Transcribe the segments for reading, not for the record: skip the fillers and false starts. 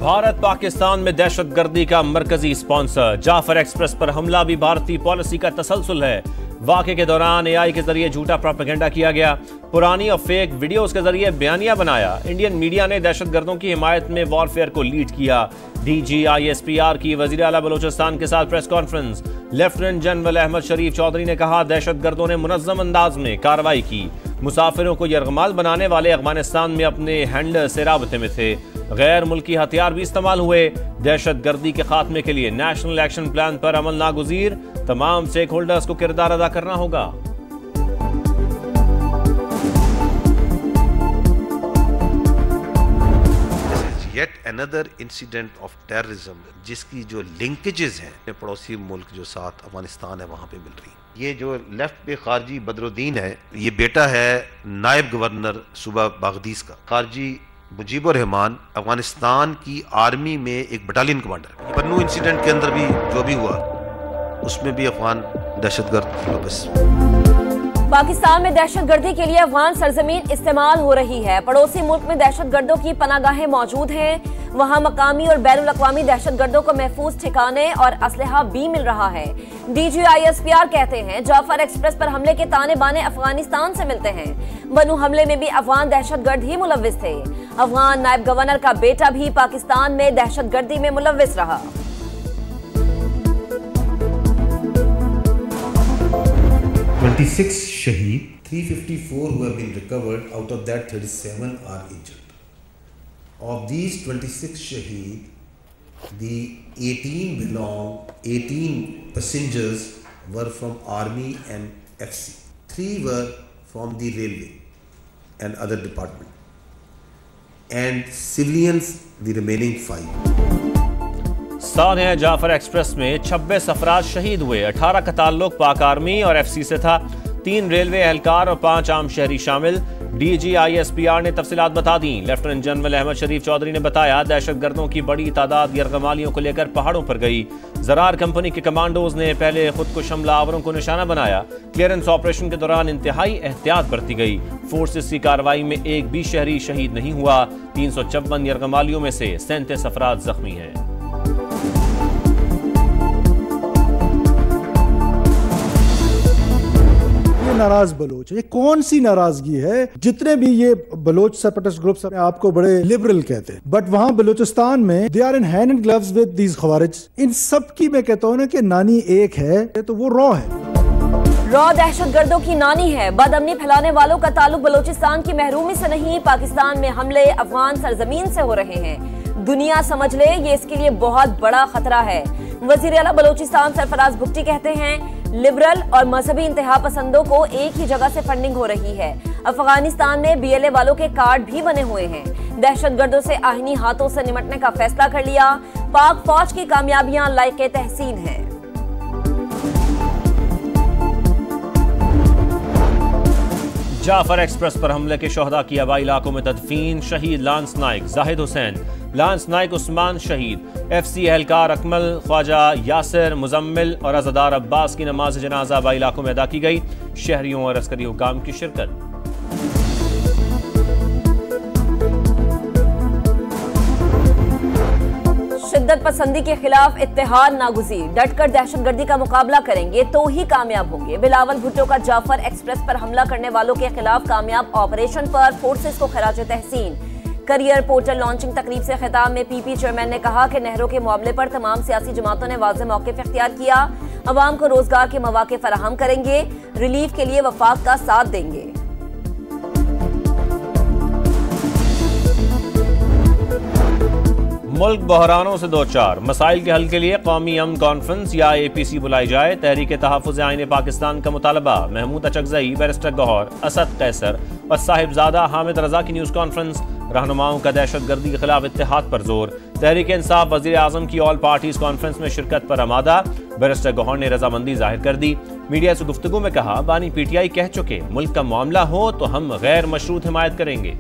भारत पाकिस्तान में दहशतगर्दी का मरकजी स्पॉन्सर। जाफर एक्सप्रेस पर हमला भी भारतीय पॉलिसी का तसलसल है। वाक़े के दौरान एआई के जरिए झूठा प्रोपेगेंडा किया गया। पुरानी और फेक वीडियोस के जरिए बयानिया बनाया। इंडियन मीडिया ने दहशतगर्दों की हिमायत में वॉरफेयर को लीड किया। DGISPR की वजीर आला बलोचिस्तान के साथ press conference. Lieutenant general Ahmed Sharif Chaudhry ने कहा, दहशतगर्दों ने मुनज़्ज़म अंदाज में कार्रवाई की। मुसाफिरों को यरगमाल बनाने वाले अफगानिस्तान में अपने हैंडलर से राबते में थे। गैर मुल्की हथियार भी इस्तेमाल हुए। दहशतगर्दी के खात्मे के लिए नेशनल एक्शन प्लान पर अमल नागुज़ीर। तमाम स्टेक होल्डर्स को किरदार अदा करना होगा। Yet another incident of terrorism जिसकी जो लिंकेजेस हैं पड़ोसी मुल्क जो साथ अफगानिस्तान है वहाँ पे मिल रही। ये जो लेफ्ट पे खारजी बदरुद्दीन है, ये बेटा है नायब गवर्नर सूबा बागदीस का। खारजी मुजीबुर रहमान अफगानिस्तान की आर्मी में एक बटालियन कमांडर। पन्नू इंसिडेंट के अंदर भी जो भी हुआ उसमें भी अफगान दहशतगर्द बस। पाकिस्तान में दहशतगर्दी के लिए अफगान सरजमीन इस्तेमाल हो रही है। पड़ोसी मुल्क में दहशतगर्दों की पनागाहें मौजूद हैं। वहां मकामी और बैनुल अक़वामी दहशतगर्दों को महफूज ठिकाने और असलहा भी मिल रहा है। DGISPR कहते हैं, जाफर एक्सप्रेस पर हमले के ताने बाने अफगानिस्तान से मिलते हैं। बनू हमले में भी अफगान दहशतगर्द ही मुलव्विस थे। अफगान नायब गवर्नर का बेटा भी पाकिस्तान में दहशतगर्दी में मुलव्विस रहा। 26 shaheed, 354 who have been recovered, out of that 37 are injured. Of these 26 shaheed, the 18 passengers were from Army and FC. 3 were from the Railway and other department. And civilians, the remaining 5. सानिया Jaffar express में 26 अफराद शहीद हुए। 18 का ताल्लुक पाक army और FC से था। 3 रेलवे एहलकार और 5 आम शहरी शामिल। DGISPR ने तफसीलात बता दी। लेफ्टिनेंट जनरल अहमद शरीफ चौधरी ने बताया, दहशतगर्दों की बड़ी तादाद यरगमालियों को लेकर पहाड़ों पर गई। ज़रार कंपनी के कमांडोज ने पहले खुदकुश हमलावरों को निशाना बनाया। क्लियरेंस ऑपरेशन के दौरान इंतहाई एहतियात बरती गई। फोर्सेस की कार्रवाई में एक भी शहरी शहीद नहीं हुआ। 354 यरगमालियों में से 37 अफराद जख्मी हैं। नाराज बलोच, ये कौन सी नाराजगी है? जितने भी ये बलोच सेपरेटिस्ट ग्रुप्स अपने आप को बड़े लिबरल कहते हैं, बट वहां बलोचिस्तान में they are in hand and gloves with these खवारिज। इन सब की मैं कहता हूं ना कि नानी एक है तो वो रॉ है। रॉ दहशतगर्दों की नानी है। बदअमनी फैलाने वालों का ताल्लुक बलोचिस्तान की महरूमी से नहीं, पाकिस्तान में हमले अफगान सरजमीन से हो रहे हैं। दुनिया समझ ले, ये इसके लिए बहुत बड़ा खतरा है। वजीर आला बलोचिस्तान सरफराज भुट्टी कहते हैं, लिबरल और मजहबी इंतहा पसंदों को एक ही जगह से फंडिंग हो रही है। अफगानिस्तान में BLA वालों के कार्ड भी बने हुए हैं। दहशतगर्दों से आहिनी हाथों से निपटने का फैसला कर लिया। पाक फौज की कामयाबियां लायके तहसीन हैं। जाफर एक्सप्रेस पर हमले के शोहदा की आबाई इलाकों में तदफीन। शहीद लांस नाइक जाहिद हुसैन, लांस नाइक उस्मान शहीद। FC एहलकार अकमल, ख्वाजा यासिर, मुजम्मिल और अज़ादार अब्बास की नमाज जनाजा आबाई इलाकों में अदा की गई। शहरियों और अस्करी हुकाम की शिरकत। शिद्दत पसंदी के खिलाफ इत्तेहाद नागुज़ीर। डटकर दहशतगर्दी का मुकाबला करेंगे तो ही कामयाब होंगे। बिलावल भुट्टो का जाफर एक्सप्रेस पर हमला करने वालों के खिलाफ कामयाब ऑपरेशन पर फोर्सेस को खराज तहसीन। करियर पोर्टल लॉन्चिंग तकरीब से खिताब में PP चेयरमैन ने कहा कि नहरों के मामले पर तमाम सियासी जमातों ने वाज़ेह मौक़िफ़ इख्तियार किया। अवाम को रोजगार के मौके फराहम करेंगे। रिलीफ के लिए वफाक का साथ देंगे। मुल्क बहरानों से दो चार। मसाइल के हल के लिए कौमी अमन कॉन्फ्रेंस या APC बुलाई जाए। तहरीक तहफ़्फ़ुज़ आईन पाकिस्तान का मुतालबा। महमूद अचकज़ई, बैरिस्टर गौहर, असद कैसर और साहिबजादा हामिद रजा की न्यूज़ कॉन्फ्रेंस। रहनुमाओं का दहशतगर्दी के खिलाफ इत्तेहाद पर जोर। तहरीक इंसाफ वज़ीर आज़म की ऑल पार्टीज कॉन्फ्रेंस में शिरकत पर आमादा। बैरिस्टर गौहर ने रजामंदी जाहिर कर दी। मीडिया से गुफ्तगू में कहा, बानी PTI कह चुके, मुल्क का मामला हो तो हम गैर मशरूत हिमायत करेंगे।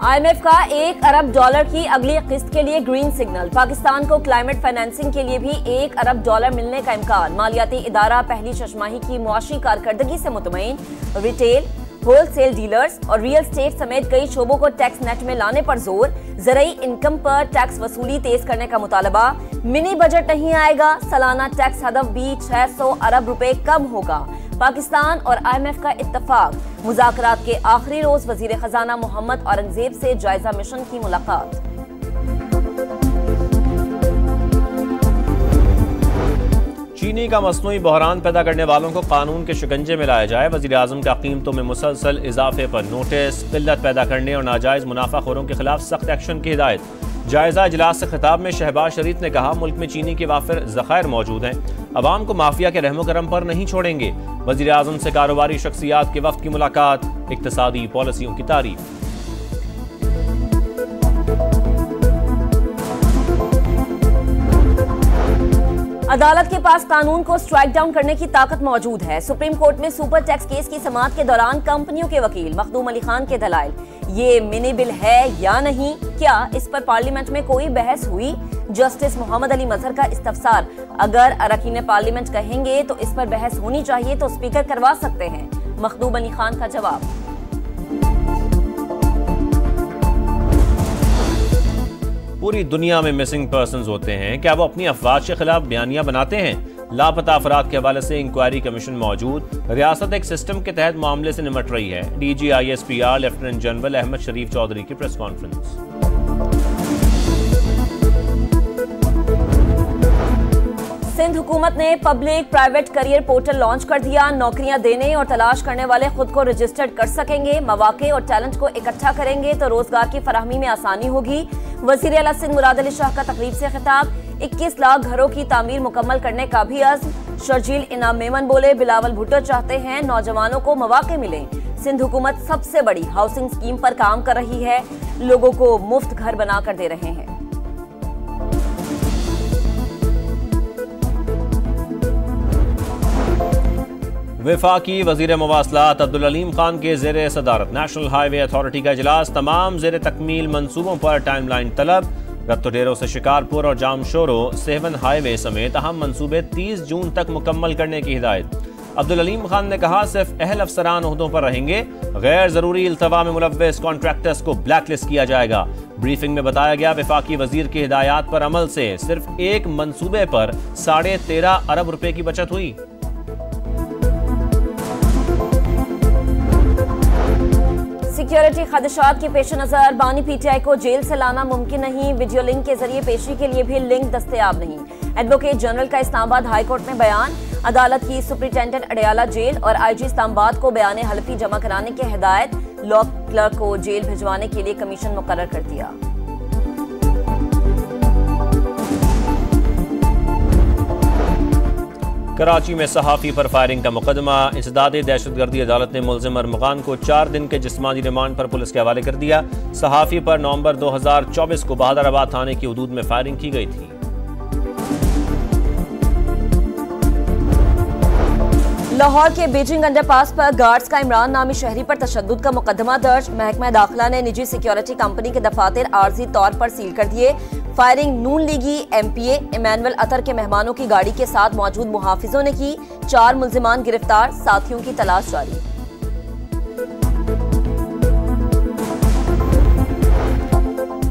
IMF का $1 अरब की अगली किस्त के लिए ग्रीन सिग्नल। पाकिस्तान को क्लाइमेट फाइनेंसिंग के लिए भी $1 अरब मिलने का इम्कान। मालियाती इदारा पहली छमाही की मुआशी कारकर्दगी से मुतमईन। रिटेल, होलसेल डीलर्स और रियल एस्टेट समेत कई शोबों को टैक्स नेट में लाने पर जोर। ज़रई इनकम पर टैक्स वसूली तेज करने का मुतालबा। मिनी बजट नहीं आएगा, सालाना टैक्स हदफ भी 600 अरब रुपए कम होगा। पाकिस्तान और IMF का इत्तफाक। मुज़ाकरात के आखिरी रोज वजीर खजाना मोहम्मद औरंगजेब से जायजा मिशन की मुलाकात। चीनी का मसनूई बहरान पैदा करने वालों को कानून के शिकंजे में लाया जाए। वज़ीर आज़म का कीमतों में मुसलसल इजाफे पर नोटिस। किल्लत पैदा करने और नाजायज मुनाफाखोरों के खिलाफ सख्त एक्शन की हिदायत। जायजा इजलास से खिताब में शहबाज शरीफ ने कहा, मुल्क में चीनी के वाफिर ज़खायर मौजूद हैं, अवाम को माफिया के रहमो करम पर नहीं छोड़ेंगे। वज़ीर आज़म से कारोबारी शख्सियात के वफ्द की मुलाकात। इक्तिसादी पॉलिसियों की तारीफ। अदालत के पास कानून को स्ट्राइक डाउन करने की ताकत मौजूद है। सुप्रीम कोर्ट में सुपर टैक्स केस की समाअत के दौरान कंपनियों के वकील मखदूम अली खान के दलाइल। ये मिनी बिल है या नहीं, क्या इस पर पार्लियामेंट में कोई बहस हुई? जस्टिस मोहम्मद अली मजहर का इस्तफसार। अगर अरकान पार्लियामेंट कहेंगे तो इस पर बहस होनी चाहिए तो स्पीकर करवा सकते हैं। मखदूम अली खान का जवाब। पूरी दुनिया में मिसिंग पर्सन्स होते हैं, क्या वो अपनी अफवाज के खिलाफ बयानियां बनाते हैं? लापता अफराद के हवाले से इंक्वायरी कमीशन मौजूद। रियासत एक सिस्टम के तहत मामले से निमट रही है। DG ISPR lieutenant general Ahmed Sharif Chaudhry की प्रेस कॉन्फ्रेंस। सिंध हुकूमत ने public private career portal launch कर दिया। नौकरियां देने और तलाश करने वाले खुद को रजिस्टर्ड कर सकेंगे। मौके और टैलेंट को इकट्ठा करेंगे तो रोजगार की फराहमी में आसानी होगी। वजीर आला सिंध मुराद अली शाह का तकरीब से खिताब। 21 लाख घरों की तामीर मुकम्मल करने का भी अज़्म। शर्जील इनाम मेमन बोले, बिलावल भुट्टो चाहते हैं नौजवानों को मौके मिले। सिंध हुकूमत सबसे बड़ी हाउसिंग स्कीम पर काम कर रही है, लोगों को मुफ्त घर बनाकर दे रहे हैं। वफाकी वजीर मवासलात अब्दुल अलीम खान के ज़ेर सदारत नेशनल हाईवे अथॉरिटी का इजलास। तमाम ज़ेर तकमील मंसूबों पर टाइमलाइन तलब। रत्तोडेरो से शिकारपुर और जामशोरो सेवन हाईवे समेत अहम मंसूबे 30 जून तक मुकम्मल करने की हिदायत। अब्दुल अलीम खान ने कहा, सिर्फ अहल अफसरान ओहदों पर रहेंगे, गैर जरूरी इल्तवा में मुलव्वस कॉन्ट्रैक्टर्स को ब्लैकलिस्ट किया जाएगा। ब्रीफिंग में बताया गया, वफाकी वजीर की हिदायत पर अमल से सिर्फ एक मंसूबे पर 13.5 अरब रुपए की बचत हुई। सिक्योरिटी खदशात के पेश नजर बानी PTI को जेल से लाना मुमकिन नहीं। वीडियो लिंक के जरिए पेशी के लिए भी लिंक दस्तयाब नहीं। एडवोकेट जनरल का इस्लामाबाद हाई कोर्ट में बयान। अदालत की सुप्रिंटेंडेंट अडयाला जेल और IG इस्लामाबाद को बयान हल्फी जमा कराने की हिदायत। लॉ क्लर्क को जेल भिजवाने के लिए कमीशन मुकर्रर कर दिया। कराची में सहाफ़ी पर फायरिंग का मुकदमा। इंसदादे दहशतगर्दी अदालत ने मुल्ज़िम अरमगान को 4 दिन के जिस्मानी रिमांड पर पुलिस के हवाले कर दिया। सहाफ़ी पर नवंबर 2024 को बहादुराबाद थाने की हदूद में फायरिंग की गई थी। लाहौर के बीजिंग अंडरपास पर गार्ड्स का इमरान नामी शहरी पर तशद्दुद का मुकदमा दर्ज। महकमा दाखिला ने निजी सिक्योरिटी कंपनी के दफातर आर्जी तौर पर सील कर दिए। फायरिंग नून लीगी MPA इमानुअल अतर के मेहमानों की गाड़ी के साथ मौजूद मुहाफिजों ने की। 4 मुल्जिमान गिरफ्तार, साथियों की तलाश जारी।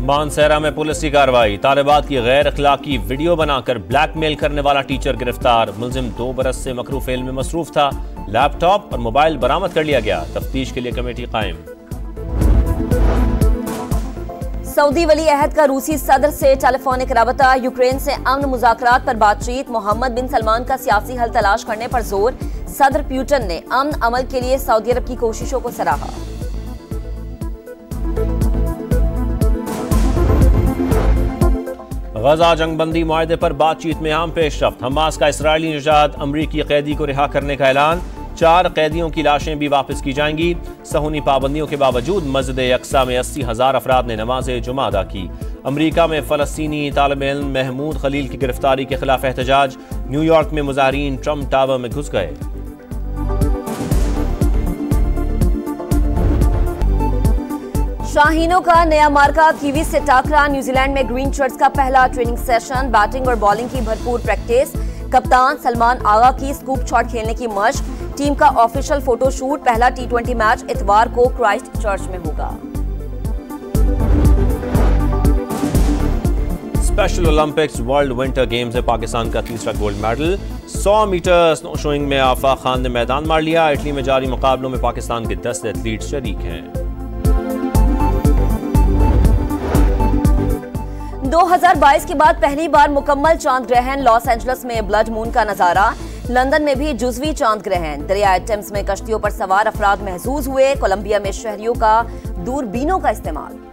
मानसहरा में पुलिस की कार्रवाई। तालिबात की गैर अखलाकी वीडियो बनाकर ब्लैकमेल करने वाला टीचर गिरफ्तार। मुल्जिम 2 बरस से मकरू फेल में मसरूफ था। लैपटॉप और मोबाइल बरामद कर लिया गया। तफ्तीश के लिए कमेटी कायम। सऊदी वली अहद का रूसी सदर से टेलीफोनिक रबता। यूक्रेन से अमन मुज़ाकरात पर बातचीत। मोहम्मद बिन सलमान का सियासी हल तलाश करने पर जोर। सदर पुतिन ने अमन अमल के लिए सऊदी अरब की कोशिशों को सराहा। गजा जंगबंदी मुआहदे पर बातचीत में अहम पेशरफ्त। हमास का इसराइली निजात अमरीकी कैदी को रिहा करने का ऐलान। 4 कैदियों की लाशें भी वापस की जाएंगी। सहूनी पाबंदियों के बावजूद मस्जिद अक्सा में 80,000 अफराद ने नमाज जुमा अदा की। अमरीका में फ़लस्तीनी तालिब इल्म महमूद खलील की गिरफ्तारी के खिलाफ एहतजाज। न्यूयॉर्क में मुजाहिरीन ट्रंप टावर में घुस गए। शाहीनों का नया मार्का कीवी से टाकरा। न्यूजीलैंड में ग्रीन शर्ट्स का पहला ट्रेनिंग सेशन। बैटिंग और बॉलिंग की भरपूर प्रैक्टिस। कप्तान सलमान आगा की स्कूप शॉट खेलने की मशक। टीम का ऑफिशियल फोटोशूट। पहला T20 मैच इतवार को क्राइस्ट चर्च में होगा। Special olympics world winter games में पाकिस्तान का तीसरा gold medal. 100 metre snow shoeing में आफाक खान ने मैदान मार लिया। इटली में जारी मुकाबलों में पाकिस्तान के 10 एथलीट शरीक हैं। 2022 के बाद पहली बार मुकम्मल चांद ग्रहण। लॉस एंजलिस में ब्लड मून का नजारा। लंदन में भी जुज़वी चांद ग्रहण। दरियाए टेम्स में कश्तियों पर सवार अफराद महसूस हुए। कोलंबिया में शहरियों का दूरबीनों का इस्तेमाल।